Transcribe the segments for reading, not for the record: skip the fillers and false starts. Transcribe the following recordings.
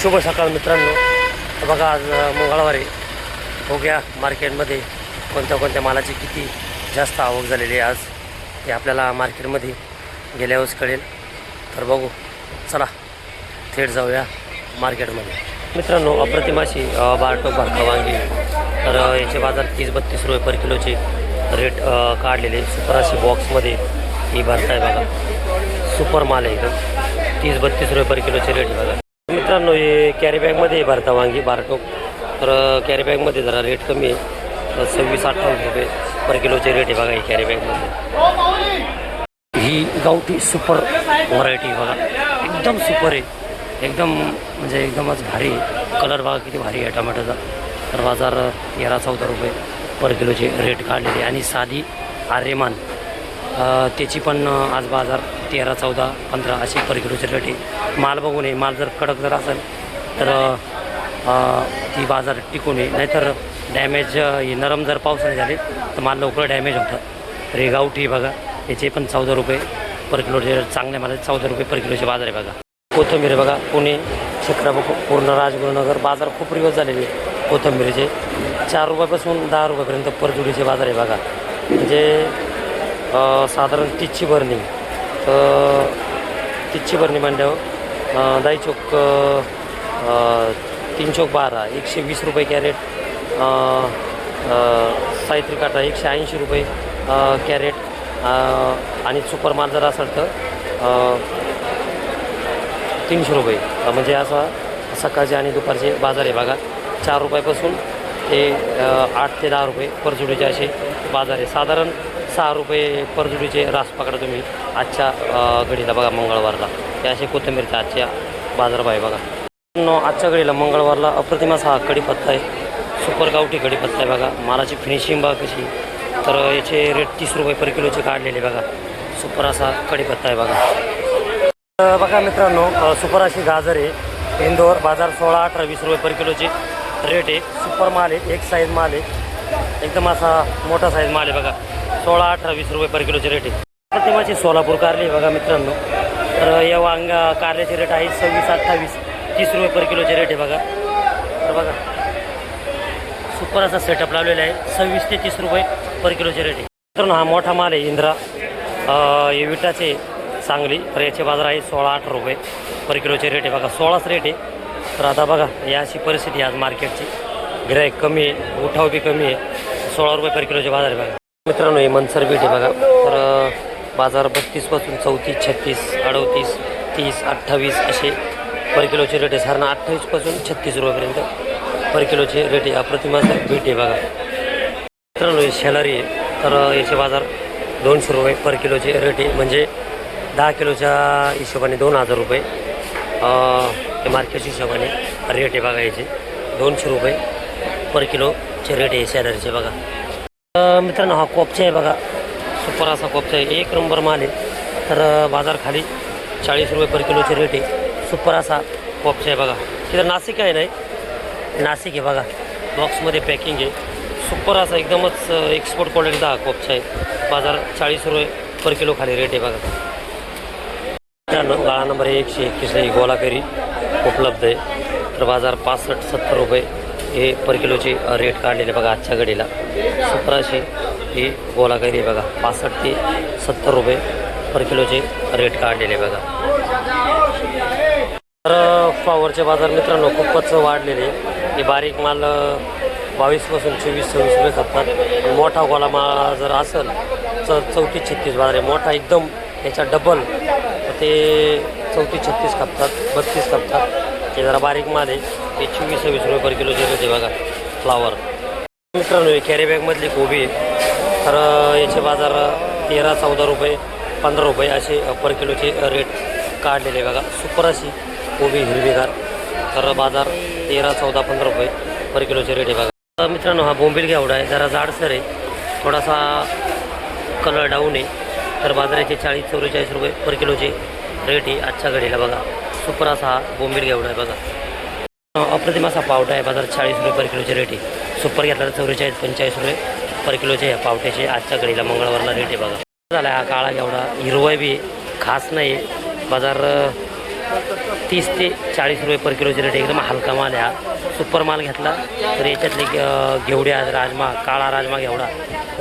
शुभ सकाळ मित्रांनो. बघा आज मंगळवारी बघूया मार्केटमध्ये कोणत्या मालाची किती जास्त आवक झालेली आहे आज ते आपल्याला मार्केटमध्ये गेल्यावरच कळेल. तर बघू, चला थेट जाऊया मार्केटमध्ये. मित्रांनो, अप्रतिमाशी बारटोक भारता वांगी तर याचे बाजार 30-32 रुपये पर किलोचे रेट काढलेले. सुपर अशी बॉक्समध्ये ही भरता आहे बघा. सुपर माल आहे एकदम. 30-32 रुपये पर किलोचे रेट आहे बघा. मित्रांनो, हे कॅरी बॅगमध्ये भरता वांगी बारटोक. तर कॅरी बॅगमध्ये जरा रेट कमी आहे. 26-28 रुपये पर किलोचे रेट आहे बघा ही कॅरी बॅगमध्ये. ही गावठी सुपर व्हरायटी बघा, एकदम सुपर आहे. एकदम म्हणजे एकदमच भारी आहे. कलर बघा किती भारी आहे टमाटोचा. तर बाजार 13-14 रुपये पर किलोचे रेट काढलेले. आणि साधी आर्यमान त्याची पण आज बाजार 13-14-15 असे पर किलोचे रेट आहे. माल बघून आहे. माल जर कडक जर असेल तर ती बाजार टिकून आहे. नाहीतर डॅमेज नरम जर पावसाने झाले तर माल लवकर डॅमेज होतं. तर हे गावठी बघा, याचे पण 14 रुपये पर किलोचे चांगल्या मालाचे 14 रुपये पर किलोचे बाजार आहे बघा. कोथिंबीर बघा, पुणे, पूर्ण राजगुरुनगर बाजार खूप रिवर्स झालेले आहे. कोथिंबीरीचे 4 रुपयापासून 10 रुपयापर्यंत पर जुडीचे बाजार आहे बघा. म्हणजे साधारण 30ची भरणी. तर 30ची भरणी म्हणल्यावर दाई चौक 3 चौक 12 120 रुपये कॅरेट. साहित्रिक काटा 180 रुपये कॅरेट. आणि सुपर माल जर असेल तर 300 रुपये. म्हणजे असा सकाळचे आणि दुपारचे बाजार आहे बघा. 4 रुपयापासून ते 8 ते 10 रुपये पर जुडीचे असे बाजार आहे. साधारण 6 रुपये पर जुडीचे रास पकडा तुम्ही आजच्या घडीला बघा. मंगळवारला हे असे कोथिंबीरच्या आजच्या बाजारभाव आहे बघा. आजच्या घडीला मंगळवारला अप्रतिमाचा हा कढीपत्ता आहे. सुपर गावठी कढीपत्ता आहे बघा. मालाची फिनिशिंग बघा कशी. तर याचे रेट 30 रुपये पर किलोचे काढलेले बघा. सुपर असा कढीपत्ता आहे बघा. बघा मित्रांनो, सुपर अशी गाजर आहे. इंदोर बाजार 16-18-20 रुपये पर किलोचे रेट आहे. सुपर माल आहे. एक साईज माल आहे. एकदम असा मोठा साईज माल आहे बघा. 16-18-20 रुपये पर किलोचे रेट आहे. प्रतिमाची सोलापूर कारली बघा मित्रांनो. तर या वांगा कारल्याचे रेट आहे 26-28-30 रुपये पर किलोचे रेट आहे बघा. तर बघा सुपर असा सेटअप लावलेला आहे. 26 ते 30 रुपये पर किलोचे रेट आहे. मित्रांनो, हा मोठा माल आहे इंद्रा. हे विटाचे सांगली. तर याचे बाजार आहे 16-18 रुपये पर किलोचे रेट आहे बघा. 16च रेट आहे. तर आता बघा या अशी परिस्थिती आज मार्केटची. गिराईक कमी आहे, उठाव बी कमी आहे. 16 रुपये पर किलोचे बाजार आहे बघा. मित्रांनो, हे मनसर बीट आहे बघा. तर बाजार 32पासून 34, 36, 38, 30, 28 असे पर किलोचे रेट आहे. साधारण 28पासून 36 रुपयापर्यंत पर किलोचे रेट आहे. अप्रतिमाचं बीट आहे बघा. मित्रांनो, हे शेलारी आहे. तर याचे बाजार 200 रुपये पर किलोचे रेट आहे. म्हणजे 10 किलोच्या हिशोबाने 2000 रुपये हे मार्केटच्या हिशोबाने रेट आहे बघा. याचे 200 रुपये पर किलोचे रेट आहे सॅलरीचे बघा. मित्रांनो, हा कोपचा आहे बघा. सुपर असा कोपचा आहे. एक नंबर माल आहे. तर बाजार खाली 40 रुपये पर किलोचे रेट आहे. सुपर असा कोपचा आहे बघा. तिथं नाशिक आहे नाही, नाशिक आहे बघा. बॉक्समध्ये पॅकिंग आहे. सुपर असा एकदमच एक्सपोर्ट क्वालिटीचा हा कोपचा आहे. बाजार 40 रुपये पर किलो खाली रेट आहे बघा. मित्रांनो, गाळा नंबर 121 गोलाकरी उपलब्ध आहे. तर बाजार 65-70 रुपये हे पर किलोचे रेट काढलेले बघा आजच्या घडीला. सुपर अशी ही गोलाकरी बघा. 65 ते 70 रुपये पर किलोचे रेट काढलेले बघा. तर फ्लॉवरचे बाजार मित्रांनो खूपच वाढलेले. हे बारीक माल 22पासून 24-26 रुपये खपतात. मोठा गोला माल जर असेल तर 34-36 बाजार आहे. मोठा एकदम याच्या डबल ते 34-36 खपतात, 32 खपतात. ते जरा बारीक माल आहे. ते 24-26 रुपये पर किलोचे रेट आहे बघा फ्लावर. मित्रांनो, हे कॅरी बॅगमधली कोबी आहे. तर याचे बाजार 13-14 रुपये 15 रुपये असे पर किलोचे रेट काढलेले बघा. सुपर अशी कोबी हिरवीगार. तर बाजार 13-14-15 रुपये पर किलोचे रेट आहे बघा. मित्रांनो, हा बोंबील घेवडा आहे. जरा जाडसर आहे, थोडासा कलर डाऊन आहे. तर बाजाराचे 40-44 रुपये पर किलोचे रेट आहे आजच्या घडीला बघा. सुपर असा हा बोंबील घेवडा आहे बघा. अप्रतिम असा पावटा आहे. बाजार 40 रुपये पर किलोचे रेट आहे. सुपर घेतला तर 44-45 रुपये पर किलोचे ह्या पावट्याचे आजच्या घडीला मंगळवारला रेट आहे बघा. झाला हा काळा घेवडा. हिरवा बी खास नाही. बाजार 30 ते 40 रुपये पर किलोचे रेट. एकदम हलका माल आहे हा. सुपर माल घेतला तर याच्यातले घेवड्या राजमा, काळा राजमा घेवडा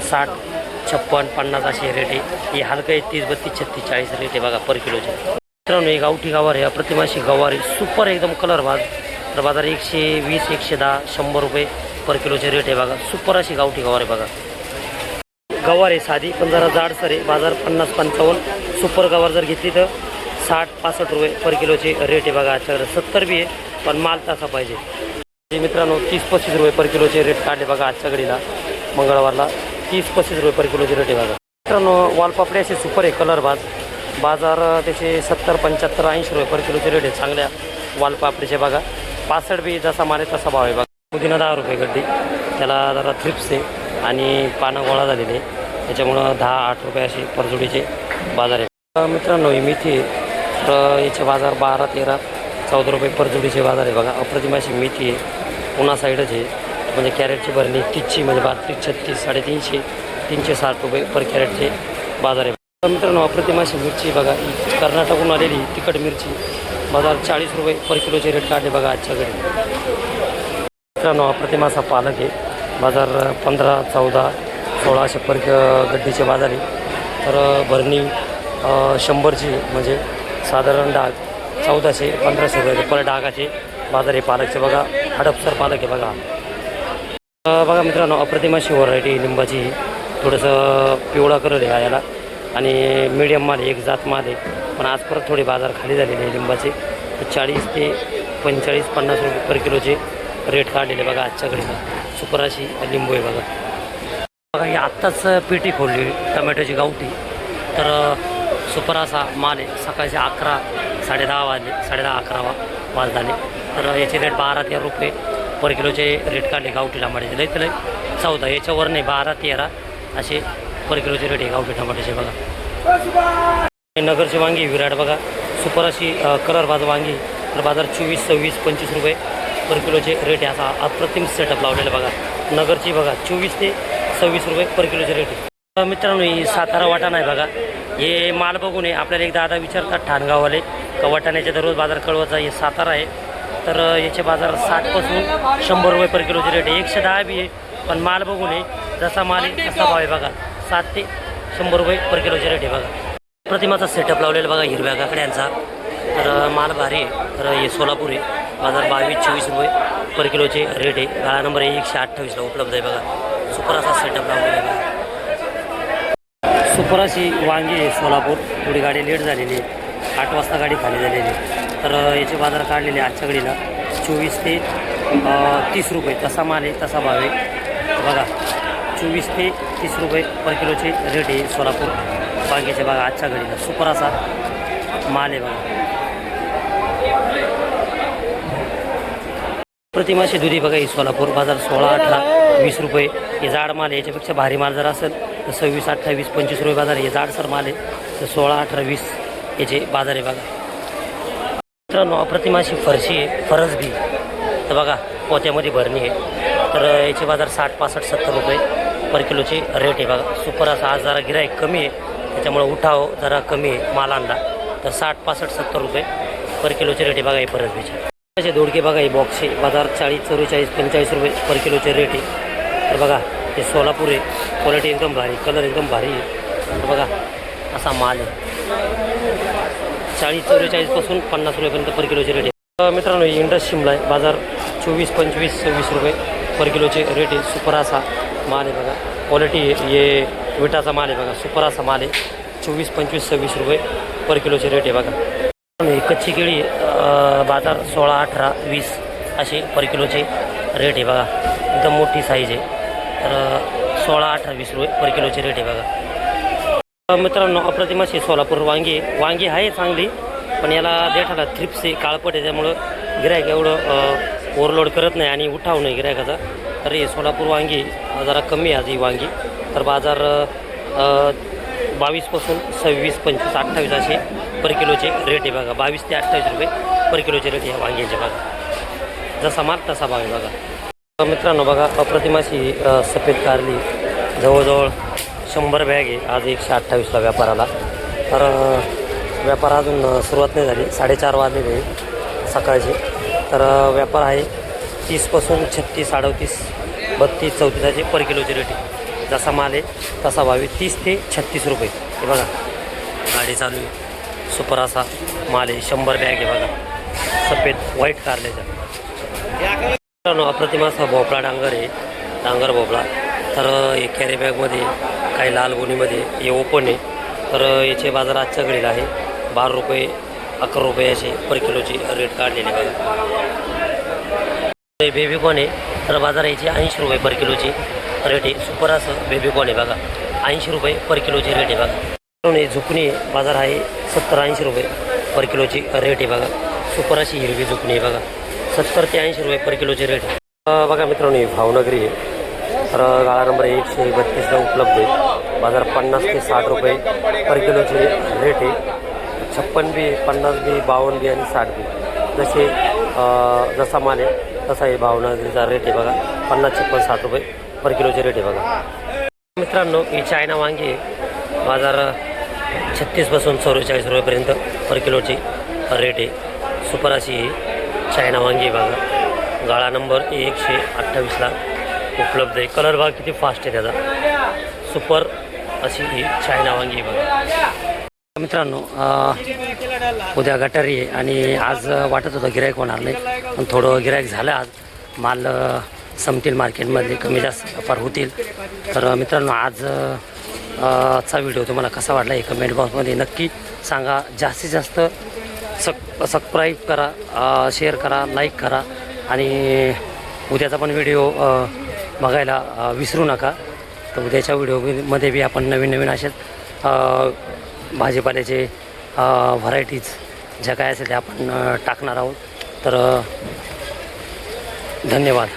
60, 56, 50 असे रेट आहे. हे हलकं आहे 30, 32, 36, 40 रेट आहे बघा पर किलोचे. मित्रांनो ही गावठी गवार आहे, अप्रतिमाशी गवार आहे, सुपर एकदम कलर बाज. तर बाजार 120, 110, 100 रुपये पर किलोचे रेट आहे बघा. सुपर अशी गावठी गवार आहे बघा. गवार आहे साधी पण जरा जाडसर आहे. बाजार 50, 55. सुपर गवार जर घेतली तर 60, 65 रुपये पर किलोचे रेट आहे बघा. आजच्याकडे 70 बी आहे पण माल तसा पाहिजे. मित्रांनो 30, 35 रुपये पर किलोचे रेट काढले बघा. आजच्या घडीला मंगळवारला 30, 35 रुपये पर किलोचे रेट आहे बघा. मित्रांनो वालपापडे असे सुपर आहे कलर बाजार त्याचे 70, 75, 80 रुपये पर किलोचे रेट आहे चांगल्या वालपापडीचे बघा. 65 बी जसा माने तसा भाव आहे बघा. पुदिना 10 रुपये गड्डी, त्याला जरा थ्रिप्स आहे आणि पानं गोळा झालेले त्याच्यामुळं 10, 8 रुपये असे परजुडीचे बाजार आहे. मित्रांनो ही मेथी आहे तर याचे बाजार 12, 13, 14 रुपये परजुडीचे बाजार आहे बघा. अप्रतिमाशी मेथी आहे, पुणा साईडच आहे. म्हणजे कॅरेटची भरणी 30ची म्हणजे 32, 36, 350, 360 रुपये पर कॅरेटचे बाजार आहे. मित्रांनो अप्रतिमाशी मिरची बघा, ही कर्नाटकहून आलेली तिखट मिरची बाजार 40 रुपये पर किलोचे रेट काढले बघा आजच्याकडे. मित्रांनो अप्रतिमाचा पालक आहे, बाजार 15, 14, 16 असे पर गड्डीचे बाजार आहे. तर भरणी 100ची म्हणजे साधारण डाग 1400, 1500 रुपये पर डागाचे बाजार आहे पालकचे बघा. हडपसर पालक आहे बघा. बघा मित्रांनो अप्रतिमाशी व्हरायटी लिंबाची, थोडंसं पिवळा कलर आहे याला आणि मीडियम माल एक जात माल आहे. पण आज परत थोडे बाजार खाली झालेले आहे लिंबाचे. 40 ते 45, 50 रुपये पर किलोचे रेट काढलेले बघा आजच्याकडे. सुपर अशी लिंबू आहे बघा. बघा ही आत्ताच पेटी खोलली टमॅटोची गावठी. तर सुपर असा माल आहे. सकाळचे 11, 10:30 वाजले, 10:30, 11 वाज झाले. तर याचे रेट 12, 13 रुपये पर किलोचे रेट काढले गावठी टमाट्याचे. लई तर लई 14, याच्यावर नाही 12, 13 असे पर किलोचे रेट आहे गावठी टमाट्याचे बघा. नगरची वांगी विराट बघा, सुपर अशी कलर बाज वांगी. तर बाजार 24, 26, 25 रुपये पर किलोचे रेट आहे. असा अप्रतिम सेटअप लावलेला बघा. नगरची बघा 24 ते 26 रुपये पर किलोचे रेट आहे. मित्रांनो ही सातारा वाटाणा आहे बघा. हे माल बघून आहे आपल्याला एक दादा विचारतात ठाणगाववाले का वाटाण्याचे दररोज बाजार कळवायचा. हे सातारा आहे तर याचे बाजार 60 पासून 100 रुपये पर किलोचे रेट आहे. 110 बी आहे पण माल बघून आहे जसा माल आहे तसा भाव आहे बघा. 60 ते 100 रुपये पर किलोचे रेट आहे बघा. प्रतिमाचा सेटअप लावलेला बघा हिरव्या काकड्यांचा. तर माल भारी आहे. तर हे सोलापूर आहे, बाजार 22, 24 रुपये पर किलोचे रेट आहे. गाळा नंबर 128ला उपलब्ध आहे बघा. सुपर असा सेटअप लावलेला आहे बघा. सुपर अशी वांगी आहे सोलापूर. थोडी गाडी लेट झालेली आहे, 8 वाजता गाडी खाली झालेली आहे. तर याचे बाजार काढलेले आजच्या घडीला 24 ते 30 रुपये तसा माल आहे तसा भाव आहे बघा. 24 ते 30 रुपये पर किलोचे रेट आहे सोलापूर वांग्याचे बघा आजच्या घडीला. सुपर असा माल आहे बघा. प्रतिमाशी दुधी बघा ही सोलापूर, बाजार 16, 18, 20 रुपये. हे जाड माल आहे. याच्यापेक्षा भारी माल जर असेल तर 26, 28, 25 रुपये बाजार. हे जाडसर माल आहे तर 16, 18, 20 याचे बाजार आहे बघा. मित्रांनो अप्रतिमाशी फरशी आहे, फरसबी. तर बघा पोत्यामध्ये भरणी आहे. तर याचे बाजार 60, 65, 70 रुपये पर किलोचे रेट आहे बघा. सुपर असा आज जरा गिराईक कमी आहे त्याच्यामुळे उठाव जरा कमी आहे मालांना. तर 60, 65, 70 रुपये पर किलोचे रेट आहे बघा हे फरसबीचे. त्याचे दोडके बघा हे बॉक्सचे, बाजार 40, 44, 45 रुपये पर किलोचे रेट आहे. तर बघा हे सोलापूर आहे, क्वालिटी एकदम भारी, कलर एकदम भारी आहे. तर बघा असा माल आहे. 40, 44 पासून 50 रुपयेपर्यंत पर किलोचे रेट आहे. मित्रांनो इंडस शिमला आहे, बाजार 24, 25, 26 रुपये पर किलोचे रेट आहे. सुपर असा माल आहे बघा. क्वालिटी हे विटाचा माल आहे बघा. सुपर असा माल आहे. 24, 25, 26 रुपये पर किलोचे रेट आहे बघा. कच्ची केळी बाजार 16, 18, 20 असे पर किलोचे रेट आहे बघा. एकदम मोठी साईज आहे. तर 16, 18, 20 रुपये पर किलोचे रेट आहे बघा. मित्रांनो अप्रतिमाशी सोलापूर वांगी आहे चांगली पण याला देठाला थ्रिप्स आहे, काळपट आहे. त्यामुळं गिरायक एवढं ओव्हरलोड करत नाही आणि उठाव नाही गिरायकाचा. तर हे सोलापूर वांगी जरा कमी आहे आज ही वांगी. तर बाजार 22 पासून 26, 25, 28 असे पर किलोचे रेट आहे बघा. 22 ते 28 रुपये पर किलोचे रेट आहे वांग्याचे बघा. जसा माल तसा भाव आहे बघा. मित्रांनो बघा अप्रतिमाशी सफेद कारली जवळजवळ 100 बॅग आहे आज 128ला व्यापाराला. तर व्यापार अजून सुरुवात नाही झाली, 4:30 वाजलेले. सकाळचे. तर व्यापार आहे 30पासून 36, 38, 32, 34 पर किलोची रेट आहे. जसा माल आहे तसा भाव आहे 30 ते 36 रुपये. हे बघा गाडी चालू आहे. सुपर असा माल आहे. 100 बॅग आहे बघा, सफेद व्हाईट कारल्याचा. अप्रतिम असा भोपळा डांगर आहे, डांगर भोपळा. तर हे कॅरी बॅगमध्ये, काही लाल गोणीमध्ये हे ओपन आहे. तर याचे बाजार आजच्या घडीला आहे 12 रुपये, 11 रुपये असे पर किलोची रेट काढलेले बघा. बेबीकॉर्न आहे, तर बाजार याची 80 रुपये पर किलोची रेट आहे. सुपर असं बेबीकॉर्न आहे बघा, 80 रुपये पर किलोची रेट आहे बघा. झुकणी बाजार आहे 70-80 रुपये पर किलोची रेट आहे बघा. सुपर अशी हिरवी झुकणी आहे बघा, 70 ते 80 रुपये पर किलोची रेट आहे बघा. मित्रांनो ही भावनगरी आहे, तर गाळा नंबर 132ला उपलब्ध आहे. बाजार 50 ते 60 रुपये पर किलोची रेट आहे. 56 बी, 50 बी, 52 बी आणि 60 बी जसे जसा माल आहे तसा हे भावनगरीचा रेट आहे बघा. 50, 56, 60 रुपये पर किलोची रेट आहे बघा. मित्रांनो ही चायना वांगी आहे, बाजार 36पासून 44 रुपयेपर्यंत पर किलोची रेट आहे. सुपर अशी ही चायना वांगी आहे बघा. गाळा नंबर 128ला उपलब्ध आहे. कलर बघा किती फास्ट आहे त्याचा. सुपर अशी ही चायना वांगी आहे बघा. मित्रांनो उद्या गटारी आहे आणि आज वाटत होतं गिराईक होणार नाही, पण थोडं गिराईक झालं आज. माल संपतील मार्केटमधले, कमी जास्त व्यापार होतील. तर मित्रांनो आजचा व्हिडिओ तुम्हाला कसा वाटला हे कमेंट बॉक्समध्ये नक्की सांगा. जास्तीत जास्त सबस्क्राईब करा, शेअर करा, लाईक करा आणि उद्याचा पण व्हिडिओ बघायला विसरू नका. तर उद्याच्या व्हिडिओमध्ये बी आपण नवीन नवीन असेच भाजीपाल्याचे व्हरायटीज ज्या काय असेल ते आपण टाकणार आहोत. तर धन्यवाद.